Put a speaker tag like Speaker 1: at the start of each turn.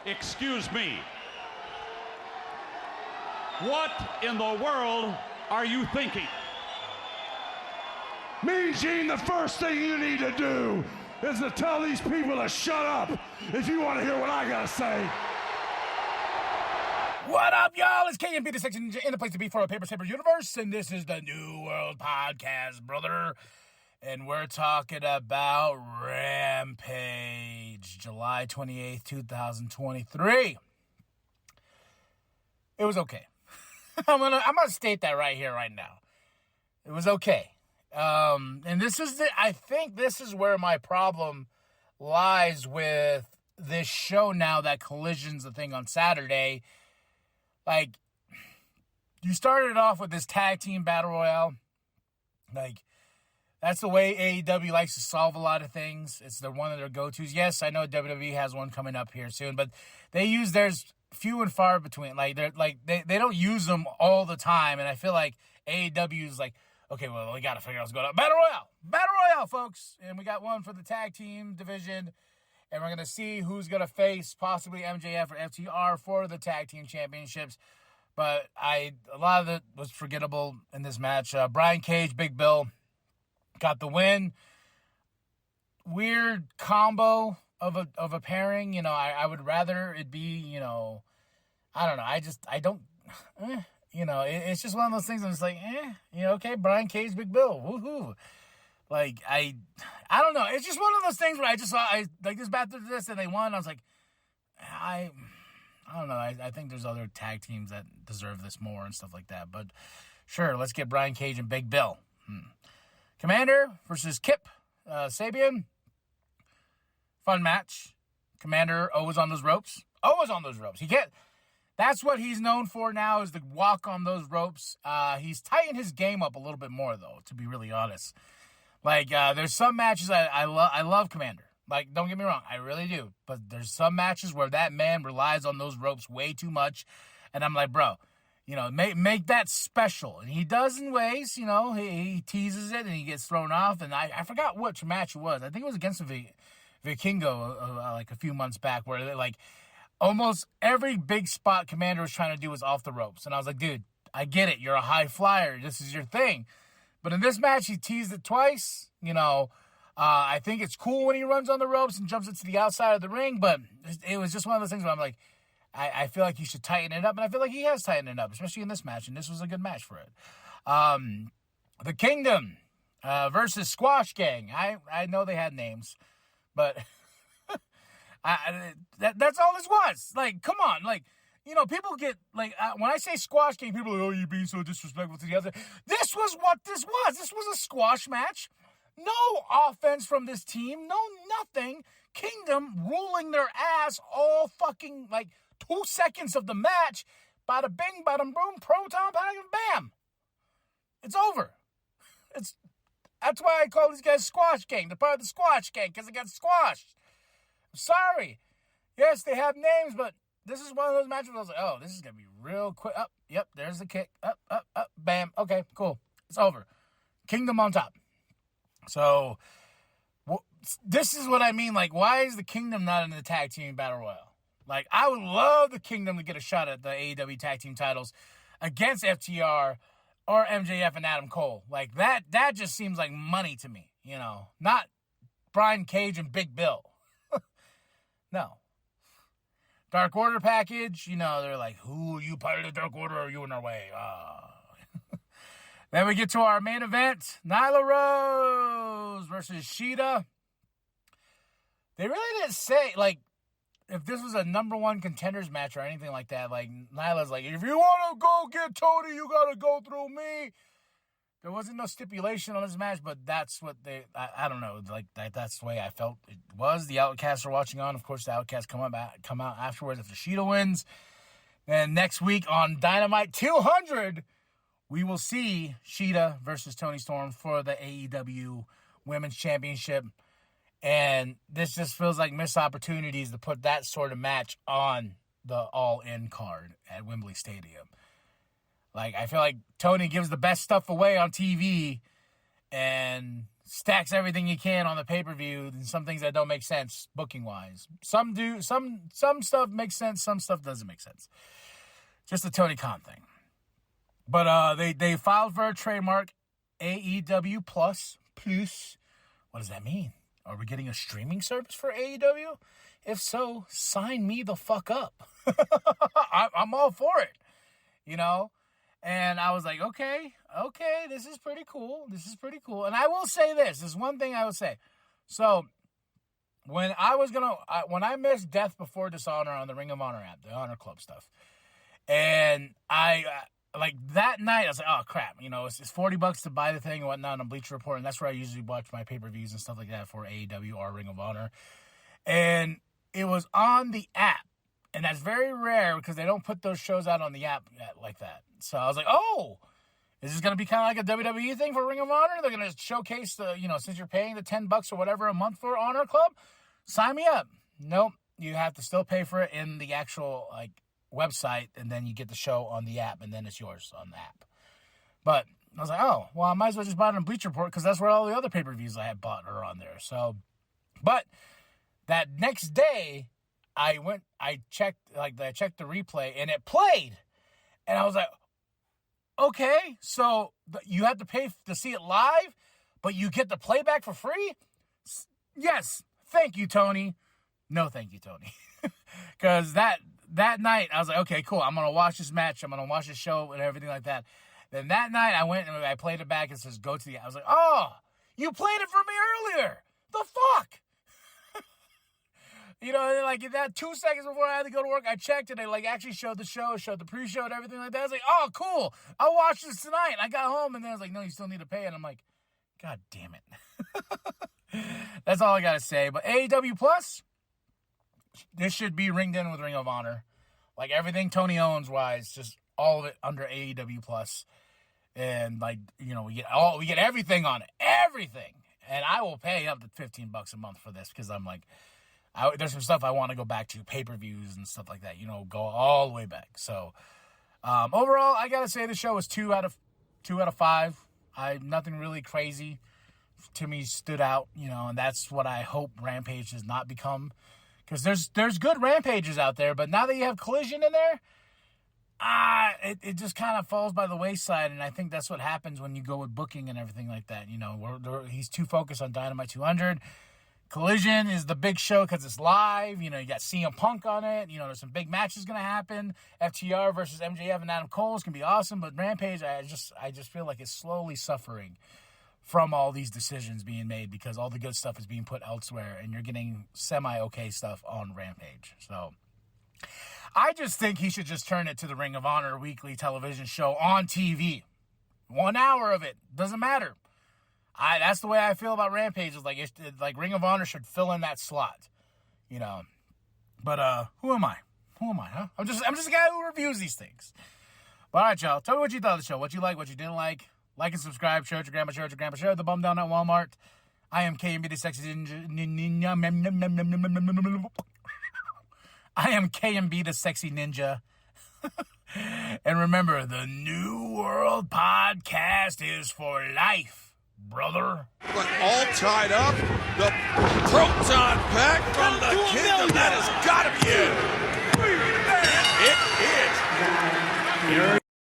Speaker 1: Excuse me. What in the world are you thinking?
Speaker 2: Mean Gene, the first thing you need to do is to tell these people to shut up if you want to hear what I gotta say.
Speaker 3: What up, y'all? It's KMP, the section in the place to be for a Saber universe, and this is the New World Podcast, brother. And we're talking about Rampage, July 28th, 2023. It was okay. I'm gonna state that right here, right now. It was okay. And this is I think this is where my problem lies with this show now that Collision's the thing on Saturday. Like, you started off with this tag team battle royale. Like, that's the way AEW likes to solve a lot of things. It's one of their go-tos. Yes, I know WWE has one coming up here soon, but they use theirs few and far between. Like, they don't use them all the time, and I feel like AEW is like, okay, well, we got to figure out what's going on. Battle Royale, folks. And we got one for the tag team division, and we're going to see who's going to face possibly MJF or FTR for the tag team championships. But a lot of it was forgettable in this match. Brian Cage, Big Bill, got the win. Weird combo of a pairing. You know, I would rather it be, you know, I don't know. You know, it's just one of those things. I'm just like, you know, okay, Brian Cage, Big Bill, woohoo. Like, I don't know. It's just one of those things where I just saw, like, this battle this, and they won. I was like, I don't know. I think there's other tag teams that deserve this more and stuff like that. But sure, let's get Brian Cage and Big Bill. Commander versus Kip Sabian. Fun match. Commander always on those ropes. He can't. That's what he's known for now, is the walk on those ropes. He's tightened his game up a little bit more, though, to be really honest. Like, there's some matches I love Commander. Like, don't get me wrong, I really do. But there's some matches where that man relies on those ropes way too much. And I'm like, bro, you know, make that special. And he does in ways, you know, he teases it and he gets thrown off. And I forgot which match it was. I think it was against Vikingo like a few months back, where they, like, almost every big spot Commander was trying to do was off the ropes. And I was like, dude, I get it. You're a high flyer. This is your thing. But in this match, he teased it twice. You know, I think it's cool when he runs on the ropes and jumps into the outside of the ring. But it was just one of those things where I'm like, I feel like he should tighten it up. And I feel like he has tightened it up, especially in this match. And this was a good match for it. The Kingdom versus Squash Gang. I know they had names, but that's all this was. Like, come on. Like, you know, people get, like, when I say Squash Gang, people are like, oh, you're being so disrespectful to the other. This was what this was. This was a squash match. No offense from this team. No nothing. Kingdom ruling their ass all fucking, like, 2 seconds of the match. Bada bing, bada boom, proton, bam. It's over. That's why I call these guys Squash Gang. They're part of the Squash Gang, because they got squashed. I'm sorry. Yes, they have names, but this is one of those matches where I was like, oh, this is going to be real quick. Up, yep, there's the kick. Up, bam. Okay, cool. It's over. Kingdom on top. So, this is what I mean. Like, why is the Kingdom not in the tag team battle royal? Like, I would love the Kingdom to get a shot at the AEW tag team titles against FTR or MJF and Adam Cole. Like, that just seems like money to me, you know. Not Brian Cage and Big Bill. No. Dark Order package, you know, they're like, who are you, part of the Dark Order, or are you in our way? Then we get to our main event, Nyla Rose versus Sheeta. They really didn't say, like, if this was a number one contenders match or anything like that. Like, Nyla's like, if you want to go get Tony, you got to go through me. There wasn't no stipulation on this match, but that's what I don't know, like, that's the way I felt it was. The Outcasts are watching on. Of course, the Outcasts come out afterwards if the Sheeta wins. And next week on Dynamite 200, we will see Sheeta versus Toni Storm for the AEW Women's Championship. And this just feels like missed opportunities to put that sort of match on the All-In card at Wembley Stadium. Like, I feel like Tony gives the best stuff away on TV, and stacks everything he can on the pay-per-view, and some things that don't make sense booking-wise. Some do. Some stuff makes sense. Some stuff doesn't make sense. Just a Tony Khan thing. But they filed for a trademark, AEW Plus. What does that mean? Are we getting a streaming service for AEW? If so, sign me the fuck up. I'm all for it, you know? And I was like, okay, this is pretty cool. And I will say this. There's one thing I would say. So, when I missed Death Before Dishonor on the Ring of Honor app, the Honor Club stuff, and I, like, that night, I was like, oh, crap, you know, it's $40 to buy the thing and whatnot on Bleacher Report, and that's where I usually watch my pay-per-views and stuff like that for AEW or Ring of Honor. And it was on the app, and that's very rare because they don't put those shows out on the app like that. So I was like, oh, is this going to be kind of like a WWE thing for Ring of Honor? They're going to showcase the, you know, since you're paying the $10 or whatever a month for Honor Club, sign me up. Nope, you have to still pay for it in the actual, like, website, and then you get the show on the app, and then it's yours on the app. But I was like, oh, well, I might as well just buy it on Bleacher Report because that's where all the other pay-per-views I had bought are on there. So, but that next day, I checked the replay, and it played, and I was like, okay, so you have to pay to see it live, but you get the playback for free? Yes, thank you, Tony. No, thank you, Tony, because that night, I was like, okay, cool. I'm going to watch this match. I'm going to watch this show and everything like that. Then that night, I went and I played it back. It says, go to the... I was like, oh, you played it for me earlier. The fuck? You know, like that 2 seconds before I had to go to work, I checked and they like actually showed the show, showed the pre-show and everything like that. I was like, oh, cool. I'll watch this tonight. And I got home and then I was like, no, you still need to pay. And I'm like, God damn it. That's all I got to say. But AEW Plus... this should be ringed in with Ring of Honor. Like everything Tony owns wise, just all of it under AEW Plus. And like, you know, we get everything on it. Everything. And I will pay up to $15 a month for this because I'm like, there's some stuff I want to go back to, pay-per-views and stuff like that, you know, go all the way back. So overall, I gotta say the show was 2 out of 5. Nothing really crazy to me stood out, you know, and that's what I hope Rampage does not become. Because there's good Rampages out there, but now that you have Collision in there, it just kind of falls by the wayside, and I think that's what happens when you go with booking and everything like that. You know, he's too focused on Dynamite 200. Collision is the big show because it's live. You know, you got CM Punk on it. You know, there's some big matches going to happen. FTR versus MJF and Adam Cole is going to be awesome, but Rampage, I just feel like it's slowly suffering from all these decisions being made because all the good stuff is being put elsewhere and you're getting semi-okay stuff on Rampage. So I just think he should just turn it to the Ring of Honor weekly television show on TV. 1 hour of it. Doesn't matter. That's the way I feel about Rampage. It's like Ring of Honor should fill in that slot. You know. But who am I? Huh? I'm just a guy who reviews these things. But all right, y'all. Tell me what you thought of the show. What you like, what you didn't like. Like and subscribe. Share it to grandma. Share it to grandpa. Share the bum down at Walmart. I am KMB the Sexy Ninja. I am KMB the Sexy Ninja. And remember, the New World Podcast is for life, brother.
Speaker 4: All tied up. The proton pack from the kingdom. That has got to be it. It is.